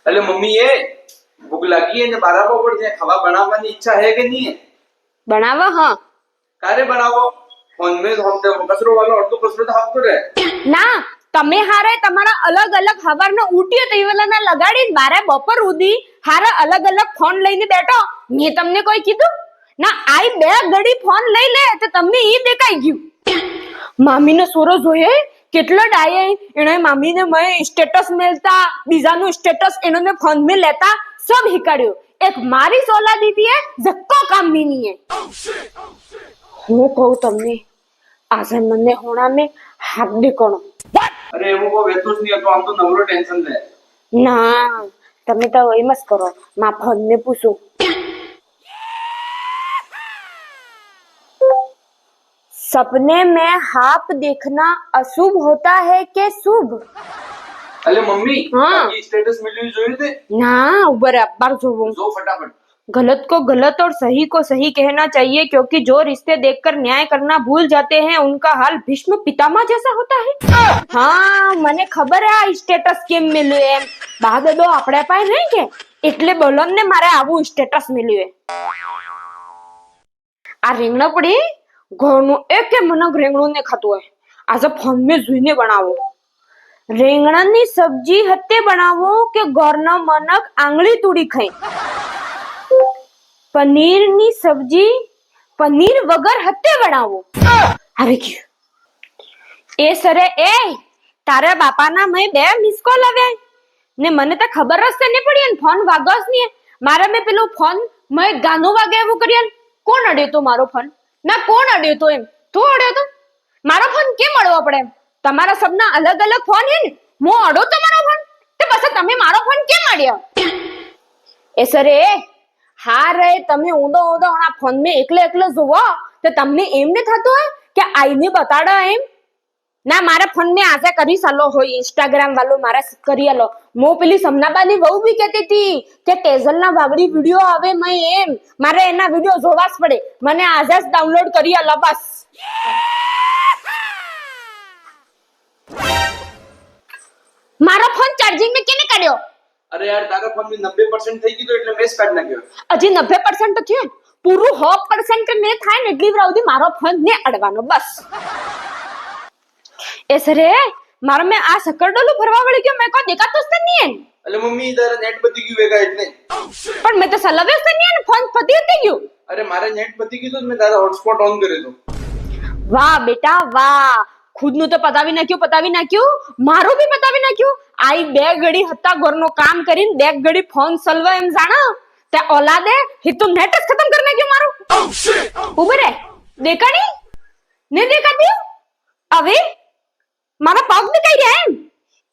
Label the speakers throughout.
Speaker 1: अरे मम्मी ये भूख लगी है ने बराबर पर जे खावा बनावવાની ઈચ્છા है કે નહીં
Speaker 2: બનાવો હા
Speaker 1: કારે બનાવો ફોન મે તો હમ કચરો વાળો અડધો કચરો તો આપતો રે
Speaker 2: ના તમે હારે તમારા અલગ અલગ હવારનો ઉટીયો તઈવલાના લગાડીને બારે બપોર ઉધી હારે અલગ અલગ ફોન લઈને બેઠો મેં તમને કોઈ કીધું ના આઈ બે ઘડી ફોન લઈ લે તો તમને ઈ દેખાઈ ગયું મામીનો સોરો જોયે કેટલો ડાયે એને મામીને મે સ્ટેટસ મેલતા બીજાનું સ્ટેટસ એનોને ફોન મે લેતા सब हिकाड्यो एक मारी सोला दीदी है जक्को काम भी नहीं है હું કહું તમને આજે મને હોણા મે હાથ દેકોણો
Speaker 1: અરે એવું કો વેતો જ નહીં તો આમ તો નવરો ટેન્શન લે
Speaker 2: ના તમે તો એમ જ કરો માં ફોન ને પૂછું सपने में हाथ देखना अशुभ होता है कि शुभ
Speaker 1: अरे मम्मी
Speaker 2: हाँ।
Speaker 1: ये स्टेटस मिली जोई थे
Speaker 2: ना ऊपर अखबार जो
Speaker 1: फटाफट
Speaker 2: गलत को गलत और सही को सही कहना चाहिए क्योंकि जो रिश्ते देखकर न्याय करना भूल जाते हैं उनका हाल भीष्म पितामह जैसा होता है हाँ મને ખબર હે આ સ્ટેટસ કેમ મળ્યું એમ બાદડો આપણે પાસે નહીં કે એટલે બોલન ને મારે આવું સ્ટેટસ મળ્યું આ રીંગણા પડી ઘરનું એક મનક રીંગણું ને ખાતું હોય આજે ફોન મે જોઈને બનાવો રીંગણાની સબ્જી હતે બનાવો કે ઘરના મનક આંગળી તૂડી ખાઈ પનીરની સબ્જી પનીર વગર હતે બનાવો આવી ગયું એ સરે એ તારા બાપાના મેં બે મિસ કોલ આવ્યા ને મને તો ખબર જ નહીં પડી ને ફોન વાગસ નહીં મારે મેં પેલો ફોન મેં ગાનો વાગે એવું કર્યા કોણ અડ્યો તો મારો ફોન ના કોણ અડ્યો તો એમ તું અડ્યો તો મારો ફોન કેમ અડવો પડે તમારા સબના અલગ અલગ ફોન હે ને મો અડો તમારો ફોન તે પછી તમે મારો ફોન કેમ અડ્યો એ સરે હા રે તમે ઊંધો ઊંધો આ ફોન મે એકલે એકલે જોવો તો તમને એમ ને થતું હોય કે આઈને બતાડો એમ ના મારા ફોન ને આજે કરી સાલો હોય ઇન્સ્ટાગ્રામ વાળો મારા કરી આલો મો પેલી સમનાબાની વહુ બી કહેતી હતી કે તેજલ ના વાગડી વિડિયો આવે મેં એમ મારે એના વિડિયો જોવા જ પડે મને આજે જ ડાઉનલોડ કરી આલો બસ મારો ફોન ચાર્જિંગ મે કેને કાઢ્યો
Speaker 1: अरे यार तारा फोन में 90% થઈ ગઈ તો એટલે મેસ કાઢ નાખ્યો
Speaker 2: હજી 90% તો થયું પૂરું 100% કે મે થાય ને એટલી રાઉદી મારો ફોન ને અડવાનો બસ એ સરે મારે મે આ સકરડોલું ફરવા વળી ગયો મે કોઈ દેખાતો જ નહીં
Speaker 1: અલે મમ્મી તારા નેટ પતી ગયું વેગા એટલે
Speaker 2: પણ મે તો સલવે જ નહીં ને ફોન પતી ગયું
Speaker 1: અરે મારે નેટ પતી ગયું તો મેં તારા હોટસ્પોટ ઓન કર્યો તો
Speaker 2: વાહ બેટા વાહ ખુદનું તો પતાવી નાખ્યું મારું બી પતાવી નાખ્યું આઈ બે ઘડી હતા ઘરનો કામ કરીને બે ઘડી ફોન સલવા એમ જાણા તે ઓલાદે હિતુ નેટ જ ખતમ કરી નાખ્યું મારું ઉભે રે દેખાણી ને દેખાતી હવે મારા પગ દેખાઈ રહ્યા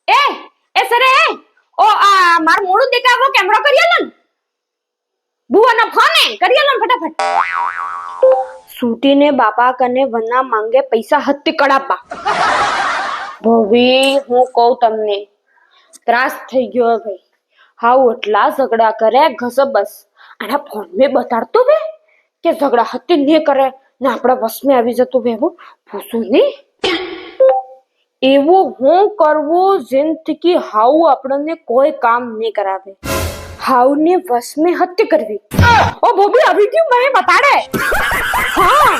Speaker 2: એમ એ સરે ઓ આ માર મોડું દેખાવો કેમેરો કરી આલો ને બુવાનો ફોન કરી આલો ફટાફટ सूटीने बापा कने वना मांगे पैसा हत्ती कड़ापा भवी હું કહું તમને ત્રાસ થઈ ગયો ભાઈ હાઉ એટલા ઝઘડા કરે ઘસબસ આના ફોન મે બતાડતો બે કે ઝઘડા હત્તી ને કરે ને આપણા વસ મે આવી જતો બેવો પૂછું ને એવો હું કરવું જિંદગી હાઉ આપણને કોઈ કામ નહીં કરાવે હાઉ ને વસ મે હત્તી કરવી ओ बोबी अभी क्यों मैं बताड़े हाँ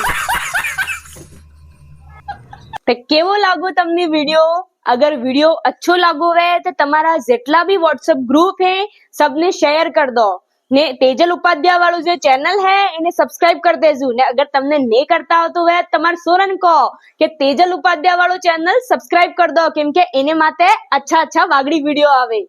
Speaker 2: तो केवो लागो तमने वीडियो अगर वीडियो अच्छो लागो वे तो तुम्हारा जेटला भी व्हाट्सएप ग्रुप है सबने शेयर कर दो ने तेजल उपाध्याय वालों जो चैनल है इन्हें सब्सक्राइब कर देजो ने अगर तुमने नहीं करता हो तो वह तुम्हारे सोरन को कि तेजल उपाध्याय वालों चैनल सब्सक्राइब कर दो क्योंकि इन्हें माते अच्छा वागड़ी वीडियो आवे।